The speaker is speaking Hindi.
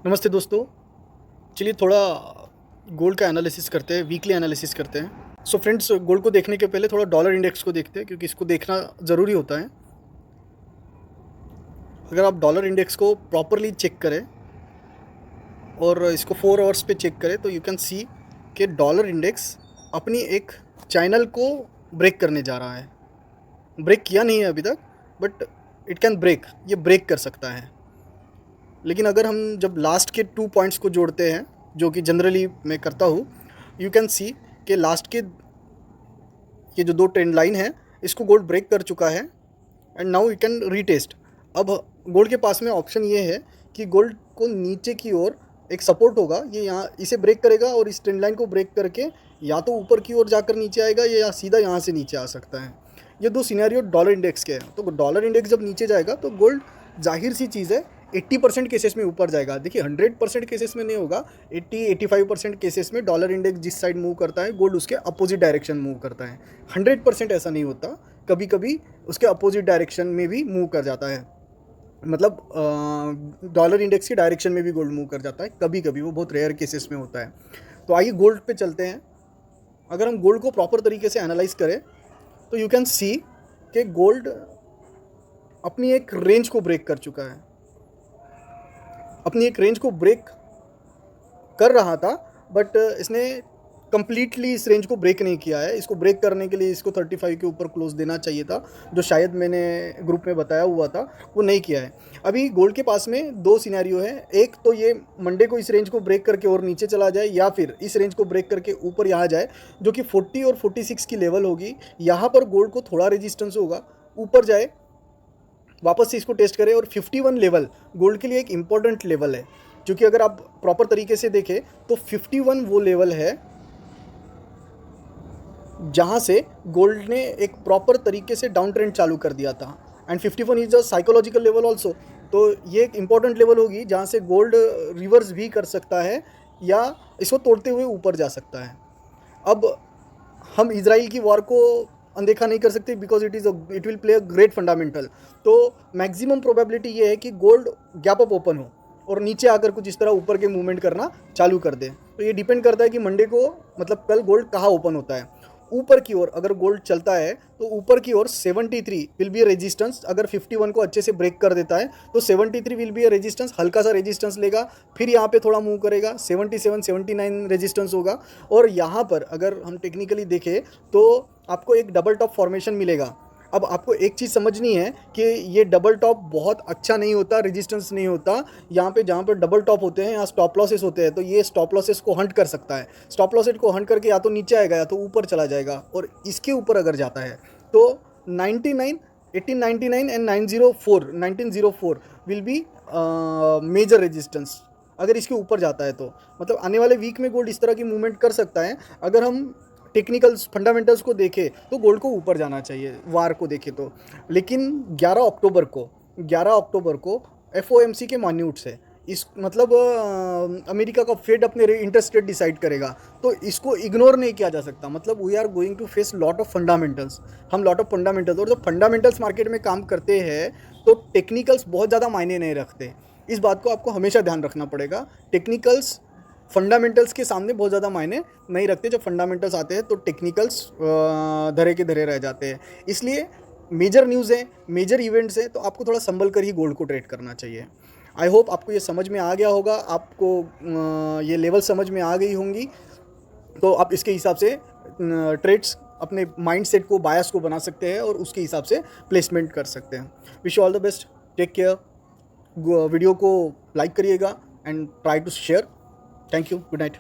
नमस्ते दोस्तों। चलिए थोड़ा गोल्ड का एनालिसिस करते हैं, वीकली एनालिसिस करते हैं। सो फ्रेंड्स, गोल्ड को देखने के पहले थोड़ा डॉलर इंडेक्स को देखते हैं क्योंकि इसको देखना ज़रूरी होता है। अगर आप डॉलर इंडेक्स को प्रॉपरली चेक करें और इसको 4 आवर्स पे चेक करें तो यू कैन सी कि डॉलर इंडेक्स अपनी एक चैनल को ब्रेक करने जा रहा है। ब्रेक किया नहीं है अभी तक, बट इट कैन ब्रेक, ये ब्रेक कर सकता है। लेकिन अगर हम जब लास्ट के 2 पॉइंट्स को जोड़ते हैं, जो कि जनरली मैं करता हूँ, यू कैन सी कि लास्ट के ये जो 2 ट्रेंड लाइन है इसको गोल्ड ब्रेक कर चुका है and now you can retest. अब गोल्ड के पास में ऑप्शन ये है कि गोल्ड को नीचे की ओर एक सपोर्ट होगा, ये यहाँ इसे ब्रेक करेगा और इस ट्रेंड लाइन को ब्रेक करके या तो ऊपर की ओर जाकर नीचे आएगा या सीधा यहाँ से नीचे आ सकता है। ये 2 सिनेरियो डॉलर इंडेक्स के हैं। तो डॉलर इंडेक्स जब नीचे जाएगा तो गोल्ड जाहिर सी चीज़ है 80% केसेस में ऊपर जाएगा। देखिए 100% केसेस में नहीं होगा, 80-85% केसेस में डॉलर इंडेक्स जिस साइड मूव करता है गोल्ड उसके अपोजिट डायरेक्शन मूव करता है। 100% ऐसा नहीं होता, कभी कभी उसके अपोजिट डायरेक्शन में भी मूव कर जाता है। मतलब डॉलर इंडेक्स की डायरेक्शन में भी गोल्ड मूव कर जाता है कभी कभी, वो बहुत रेयर केसेस में होता है। तो आइए गोल्ड पे चलते हैं। अगर हम गोल्ड को प्रॉपर तरीके से एनालाइज करें तो यू कैन सी कि गोल्ड अपनी एक रेंज को ब्रेक कर चुका है। अपनी एक रेंज को ब्रेक कर रहा था, बट इसने कंप्लीटली इस रेंज को ब्रेक नहीं किया है। इसको ब्रेक करने के लिए इसको 35 के ऊपर क्लोज देना चाहिए था, जो शायद मैंने ग्रुप में बताया हुआ था, वो नहीं किया है। अभी गोल्ड के पास में 2 सिनेरियो है। एक तो ये मंडे को इस रेंज को ब्रेक करके और नीचे चला जाए, या फिर इस रेंज को ब्रेक करके ऊपर यहाँ जाए, जो कि 40 और 46 की लेवल होगी। यहाँ पर गोल्ड को थोड़ा रेजिस्टेंस होगा, ऊपर जाए, वापस से इसको टेस्ट करें। और 51 लेवल गोल्ड के लिए एक इम्पॉर्टेंट लेवल है, क्योंकि अगर आप प्रॉपर तरीके से देखें तो 51 वो लेवल है जहाँ से गोल्ड ने एक प्रॉपर तरीके से डाउन ट्रेंड चालू कर दिया था। And 51 is a psychological level also. तो ये एक इम्पॉर्टेंट लेवल होगी जहाँ से गोल्ड रिवर्स भी कर सकता है या इसको तोड़ते हुए ऊपर जा सकता है। अब हम इजराइल की वॉर को अनदेखा नहीं कर सकते, because it will play a great fundamental. तो मैक्सिमम प्रोबेबिलिटी ये है कि गोल्ड गैप अप ओपन हो और नीचे आकर कुछ इस तरह ऊपर के मूवमेंट करना चालू कर दे। तो ये डिपेंड करता है कि मंडे को, मतलब कल, गोल्ड कहाँ ओपन होता है। ऊपर की ओर अगर गोल्ड चलता है तो ऊपर की ओर 73 विल बी अ रेजिस्टेंस। अगर 51 को अच्छे से ब्रेक कर देता है तो 73 विल बी अ रेजिस्टेंस, हल्का सा रेजिस्टेंस लेगा, फिर यहाँ पे थोड़ा मूव करेगा, 77 79 रेजिस्टेंस होगा। और यहाँ पर अगर हम टेक्निकली देखें तो आपको एक डबल टॉप फॉर्मेशन मिलेगा। अब आपको एक चीज़ समझनी है कि ये डबल टॉप बहुत अच्छा नहीं होता, रेजिस्टेंस नहीं होता। यहाँ पे जहाँ पे डबल टॉप होते हैं यहाँ स्टॉप लॉसेस होते हैं, तो ये स्टॉप लॉसेस को हंट कर सकता है। स्टॉप लॉसेस को हंट करके या तो नीचे आएगा या तो ऊपर चला जाएगा। और इसके ऊपर अगर जाता है तो 99 1899 and 1904 will be major resistance. अगर इसके ऊपर जाता है तो मतलब आने वाले वीक में गोल्ड इस तरह की मूवमेंट कर सकता है। अगर हम टेक्निकल्स फंडामेंटल्स को देखें तो गोल्ड को ऊपर जाना चाहिए, वार को देखें तो। लेकिन 11 अक्टूबर को एफओएमसी के मान्यूट्स है। इस मतलब अमेरिका का फेड अपने इंटरेस्ट रेट डिसाइड करेगा, तो इसको इग्नोर नहीं किया जा सकता। मतलब we are going to face lot of fundamentals. हम लॉट ऑफ फंडामेंटल्स, और जब फंडामेंटल्स मार्केट में काम करते हैं तो टेक्निकल्स बहुत ज़्यादा मायने नहीं रखते। इस बात को आपको हमेशा ध्यान रखना पड़ेगा। टेक्निकल्स फंडामेंटल्स के सामने बहुत ज़्यादा मायने नहीं रखते। जब फंडामेंटल्स आते हैं तो टेक्निकल्स धरे के धरे रह जाते हैं। इसलिए मेजर न्यूज़ है, मेजर इवेंट्स हैं, तो आपको थोड़ा संभल कर ही गोल्ड को ट्रेड करना चाहिए। आई होप आपको ये समझ में आ गया होगा, आपको ये लेवल समझ में आ गई होंगी। तो आप इसके हिसाब से ट्रेड्स अपने माइंड सेट को, बायस को बना सकते हैं और उसके हिसाब से प्लेसमेंट कर सकते हैं। Wish you all the best, take care. Video को लाइक करिएगा and try to share. Thank you, good night.